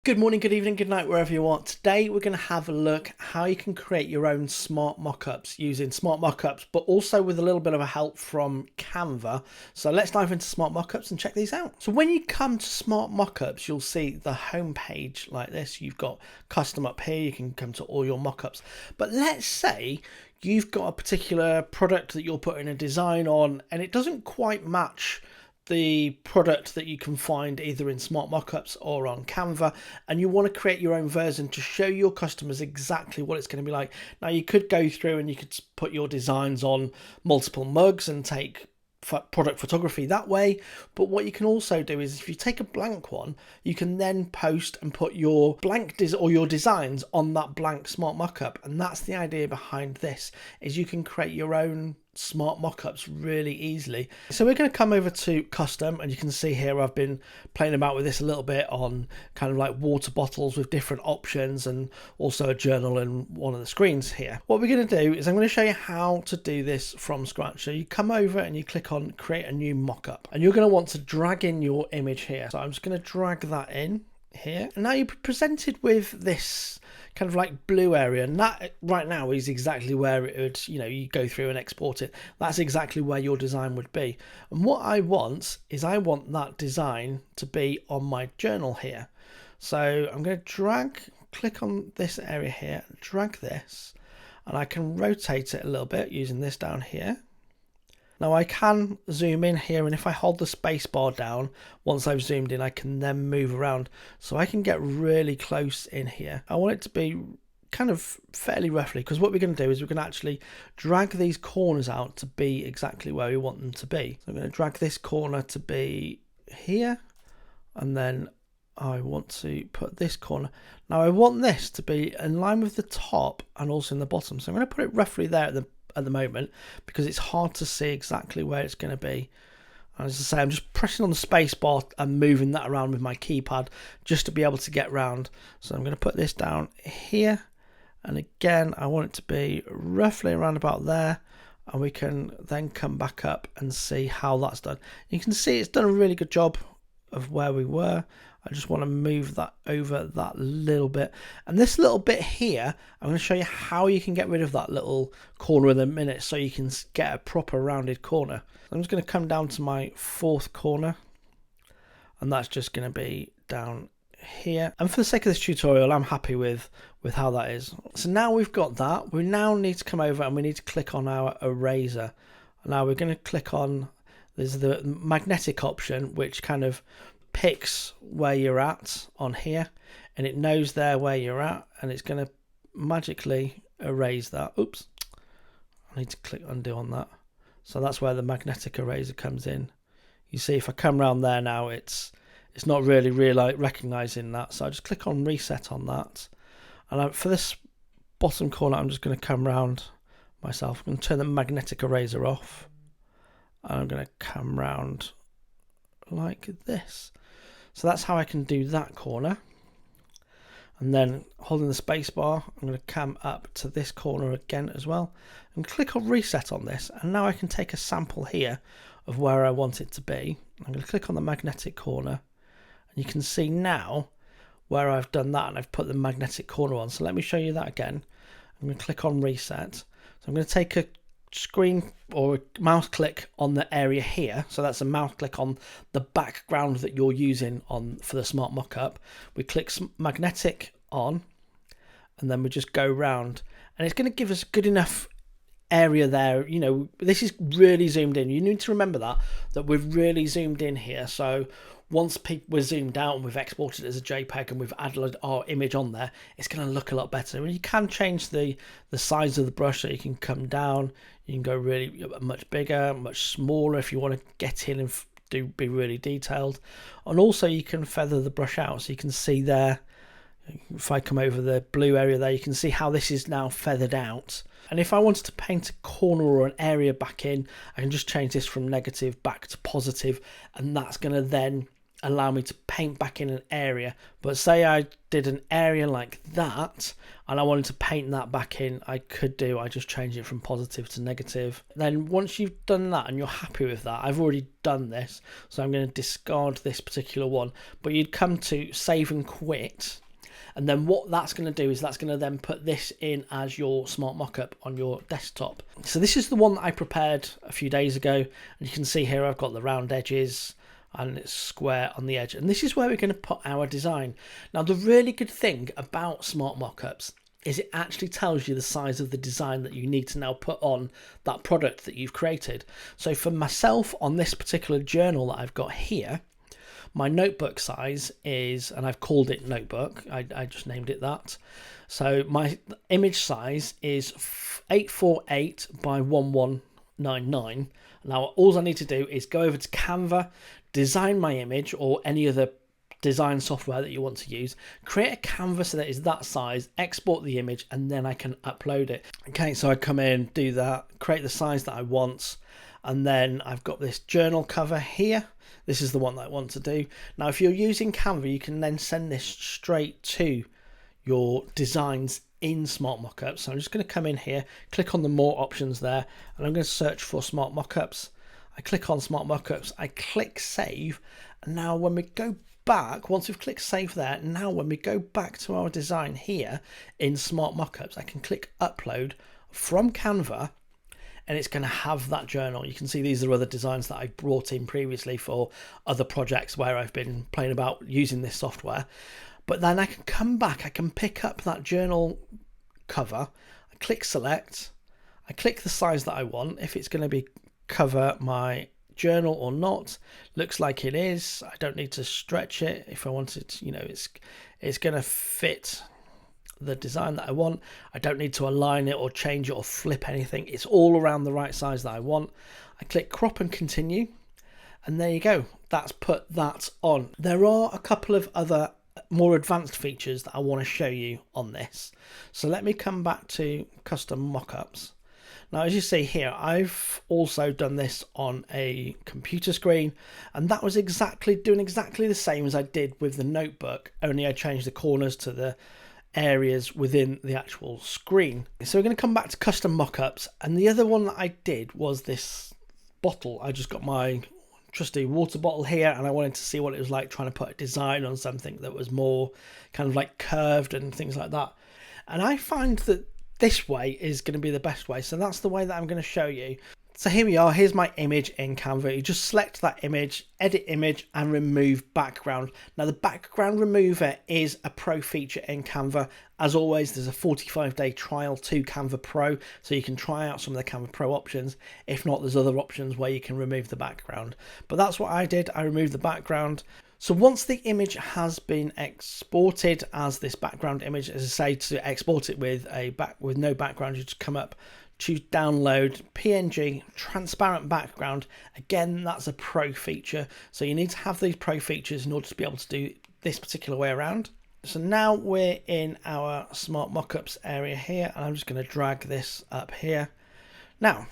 Good morning, good evening, good night, wherever you are. Today we're going to have a look how you can create your own smart mockups using Smart Mockups, but also with a little bit of a help from Canva. So let's dive into Smart Mockups and check these out. So when you come to Smart Mockups, you'll see the home page like this. You've got custom up here. You can come to all your mockups. But let's say you've got a particular product that you're putting a design on and it doesn't quite match the product that you can find either in Smart Mockups or on Canva, and you want to create your own version to show your customers exactly what it's going to be like. Now you could go through and you could put your designs on multiple mugs and take product photography that way, but what you can also do is if you take a blank one, you can then post and put your blank or your designs on that blank Smart Mockup. And that's the idea behind this, is you can create your own smart mockups really easily. So we're going to come over to custom, and you can see here I've been playing about with this a little bit on kind of like water bottles with different options, and also a journal in one of the screens here. What we're going to do is I'm going to show you how to do this from scratch. So you come over and you click on create a new mockup, and you're going to want to drag in your image here. So I'm just going to drag that in here, and now you're presented with this kind of like blue area, and that right now is exactly where it would, you go through and export it. That's exactly where your design would be. And what I want is I want that design to be on my journal here. So I'm going to click on this area here, drag this, and I can rotate it a little bit using this down here. Now I can zoom in here, and if I hold the space bar down, once I've zoomed in, I can then move around. So I can get really close in here. I want it to be kind of fairly roughly, because what we're going to do is we're going to actually drag these corners out to be exactly where we want them to be. So I'm going to drag this corner to be here, and then I want to put this corner. Now I want this to be in line with the top and also in the bottom. So I'm going to put it roughly there at the moment, because it's hard to see exactly where it's going to be. And as I say, I'm just pressing on the space bar and moving that around with my keypad just to be able to get around. So I'm going to put this down here, and again I want it to be roughly around about there, and we can then come back up and see how that's done. You can see it's done a really good job of where we were. I just want to move that over that little bit. And this little bit here, I'm going to show you how you can get rid of that little corner in a minute so you can get a proper rounded corner. I'm just going to come down to my fourth corner, and that's just going to be down here. And for the sake of this tutorial, I'm happy with how that is. So now we've got that, we now need to come over and we need to click on our eraser. Now we're going to click on, there's the magnetic option, which kind of picks where you're at on here, and it knows there where you're at, and it's going to magically erase that. Oops, I need to click undo on that. So that's where the magnetic eraser comes in. You see, if I come around there now, it's not really recognizing that. So I just click on reset on that, and for this bottom corner, I'm just going to come around myself. I'm going to turn the magnetic eraser off, and I'm going to come round like this. So that's how I can do that corner. And then holding the space bar, I'm going to come up to this corner again as well, and click on reset on this. And now I can take a sample here of where I want it to be. I'm going to click on the magnetic corner, and you can see now where I've done that, and I've put the magnetic corner on. So let me show you that again. I'm going to click on reset. So I'm going to take a screen or a mouse click on the area here. So that's a mouse click on the background that you're using for the Smart Mockup. We click magnetic on, and then we just go round, and it's going to give us good enough area there. This is really zoomed in. You need to remember that we've really zoomed in here. So once we're zoomed out and we've exported it as a JPEG and we've added our image on there, it's going to look a lot better. And you can change the size of the brush, so you can come down, you can go really much bigger, much smaller if you want to get in and be really detailed. And also you can feather the brush out, so you can see there, if I come over the blue area there, you can see how this is now feathered out. And if I wanted to paint a corner or an area back in, I can just change this from negative back to positive, and that's going to then allow me to paint back in an area. But say I did an area like that and I wanted to paint that back in, I just change it from positive to negative. Then once you've done that and you're happy with that, I've already done this, so I'm going to discard this particular one. But you'd come to save and quit. And then what that's going to do is that's going to then put this in as your smart mockup on your desktop. So this is the one that I prepared a few days ago. And you can see here I've got the round edges and it's square on the edge. And this is where we're going to put our design. Now, the really good thing about smart mockups is it actually tells you the size of the design that you need to now put on that product that you've created. So for myself on this particular journal that I've got here, my notebook size is, and I've called it notebook, I just named it that. So my image size is 848 by 1199. Now all I need to do is go over to Canva, design my image or any other design software that you want to use, create a canvas that is that size, export the image, and then I can upload it. Okay, so I come in, do that, create the size that I want, and then I've got this journal cover here. This is the one that I want to do. Now, if you're using Canva, you can then send this straight to your designs in Smart Mockups. So I'm just going to come in here, click on the more options there, and I'm going to search for Smart Mockups. I click on Smart Mockups, I click save, and now when we go back, once we've clicked save there, now when we go back to our design here in Smart Mockups, I can click upload from Canva, and it's going to have that journal. You can see these are other designs that I brought in previously for other projects where I've been playing about using this software. But then I can come back, I can pick up that journal cover, I click select, I click the size that I want, if it's going to be cover my journal or not. Looks like it is. I don't need to stretch it. If I want it, you know, it's going to fit the design that I want. I don't need to align it or change it or flip anything. It's all around the right size that I want. I click crop and continue, and there you go. That's put that on. There are a couple of other more advanced features that I want to show you on this. So let me come back to custom mockups. Now, as you see here, I've also done this on a computer screen, and that was doing exactly the same as I did with the notebook, only I changed the corners to the areas within the actual screen. So we're going to come back to custom mockups, and the other one that I did was this bottle. I just got my trusty water bottle here, and I wanted to see what it was like trying to put a design on something that was more kind of like curved and things like that. And I find that this way is going to be the best way, so that's the way that I'm going to show you. So here we are, here's my image in Canva. You just select that image, edit image, and remove background. Now the background remover is a pro feature in Canva. As always, there's a 45-day trial to Canva Pro, so you can try out some of the Canva Pro options. If not, there's other options where you can remove the background. But that's what I did, I removed the background. So once the image has been exported as this background image, as I say, to export it with no background, you just come up, choose download PNG transparent background. Again, that's a pro feature, so you need to have these pro features in order to be able to do this particular way around. So now we're in our Smart Mockups area here, and I'm just going to drag this up here. Now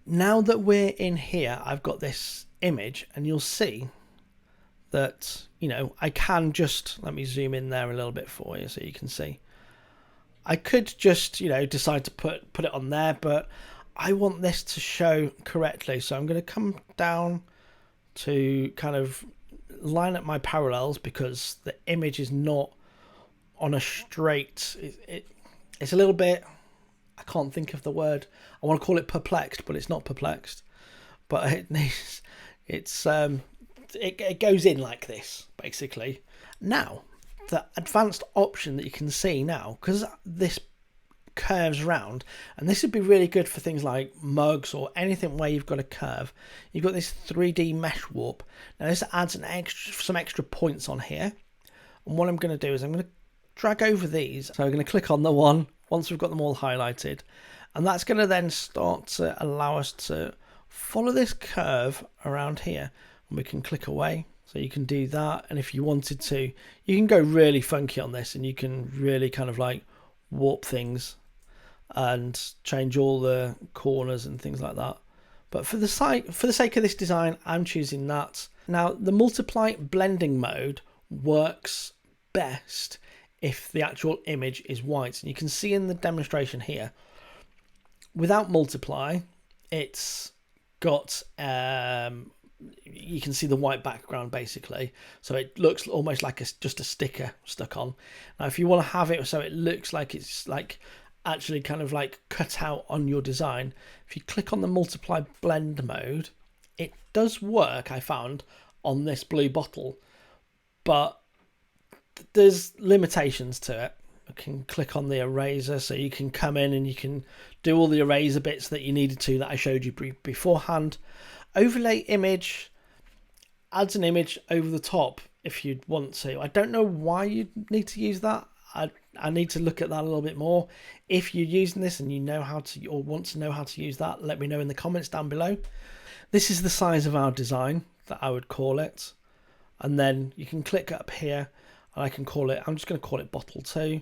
that we're in here, I've got this image, and you'll see that, you know, I can just, let me zoom in there a little bit for you so you can see. I could just, you know, decide to put it on there, but I want this to show correctly. So I'm going to come down to kind of line up my parallels, because the image is not on a straight, it's a little bit, I can't think of the word. I want to call it perplexed, but it's not perplexed. But it goes in like this, basically. Now, the advanced option that you can see now, because this curves round, and this would be really good for things like mugs or anything where you've got a curve, you've got this 3D mesh warp. Now this adds some extra points on here, and what I'm going to do is I'm going to drag over these. So I'm going to click on the one once we've got them all highlighted, and that's going to then start to allow us to follow this curve around here. We can click away, so you can do that. And if you wanted to, you can go really funky on this, and you can really kind of like warp things and change all the corners and things like that. But for the sake of this design, I'm choosing that. Now, the multiply blending mode works best if the actual image is white. And you can see in the demonstration here, without multiply, it's got, you can see the white background basically. So it looks almost like just a sticker stuck on. Now, if you want to have it so it looks like it's like actually kind of like cut out on your design, if you click on the multiply blend mode, it does work, I found, on this blue bottle, but there's limitations to it. I can click on the eraser, so you can come in and you can do all the eraser bits that you needed to that I showed you beforehand. Overlay image adds an image over the top if you'd want to. I don't know why you'd need to use that. I need to look at that a little bit more. If you're using this and you know how to, or want to know how to use that, let me know in the comments down below. This is the size of our design that I would call it. And then you can click up here and I can call it, I'm just going to call it bottle 2.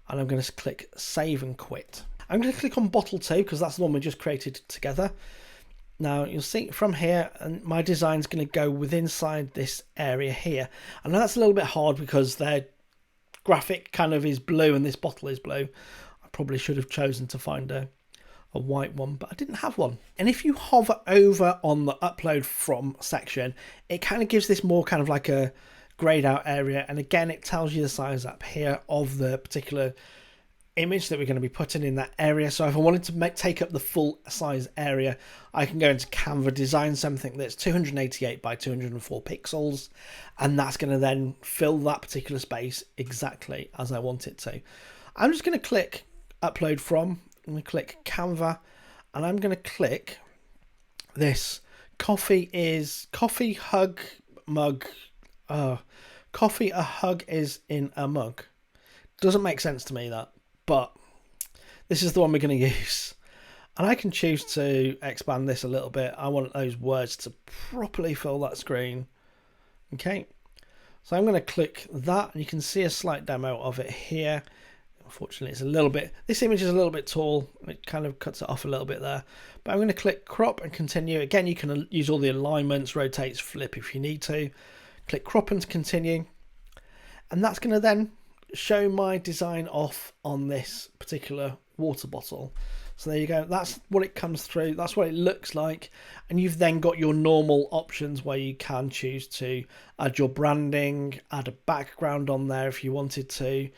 And I'm going to click save and quit. I'm going to click on bottle 2 because that's the one we just created together. Now you'll see from here, and my design's going to go within inside this area here. I know that's a little bit hard because their graphic kind of is blue and this bottle is blue. I probably should have chosen to find a white one, but I didn't have one. And if you hover over on the upload from section, it kind of gives this more kind of like a grayed out area, and again it tells you the size up here of the particular image that we're going to be putting in that area. So if I wanted to take up the full size area, I can go into Canva, design something that's 288 by 204 pixels, and that's going to then fill that particular space exactly as I want it to. I'm just going to click upload from, I'm going to click Canva, and I'm going to click this coffee hug mug. Coffee a hug is in a mug. Doesn't make sense to me, that, but this is the one we're going to use. And I can choose to expand this a little bit. I want those words to properly fill that screen. Okay, so I'm going to click that, and you can see a slight demo of it here. Unfortunately, it's a little bit, this image is a little bit tall. It kind of cuts it off a little bit there. But I'm going to click crop and continue. Again, you can use all the alignments, rotates, flip if you need to. Click crop and continue, and that's going to then show my design off on this particular water bottle. So there you go, that's what it comes through, that's what it looks like. And you've then got your normal options where you can choose to add your branding, add a background on there if you wanted to,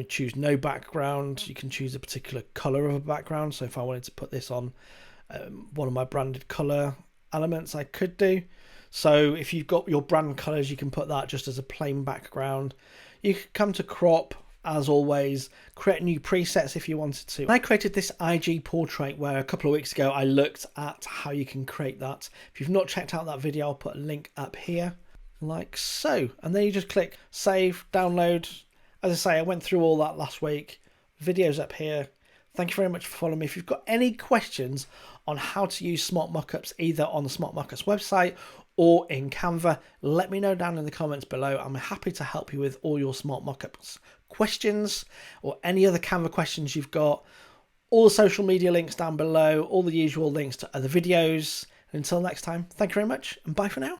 choose no background. You can choose a particular color of a background, so if I wanted to put this on one of my branded color elements, I could do. So if you've got your brand colors, you can put that just as a plain background. You can come to crop, as always, create new presets if you wanted to. I created this IG portrait where a couple of weeks ago I looked at how you can create that. If you've not checked out that video, I'll put a link up here like so. And then you just click save, download. As I say, I went through all that last week. Videos up here. Thank you very much for following me. If you've got any questions on how to use Smartmockups either on the Smartmockups website or in Canva, let me know down in the comments below. I'm happy to help you with all your Smartmockups questions or any other Canva questions you've got. All the social media links down below, all the usual links to other videos. Until next time, thank you very much and bye for now.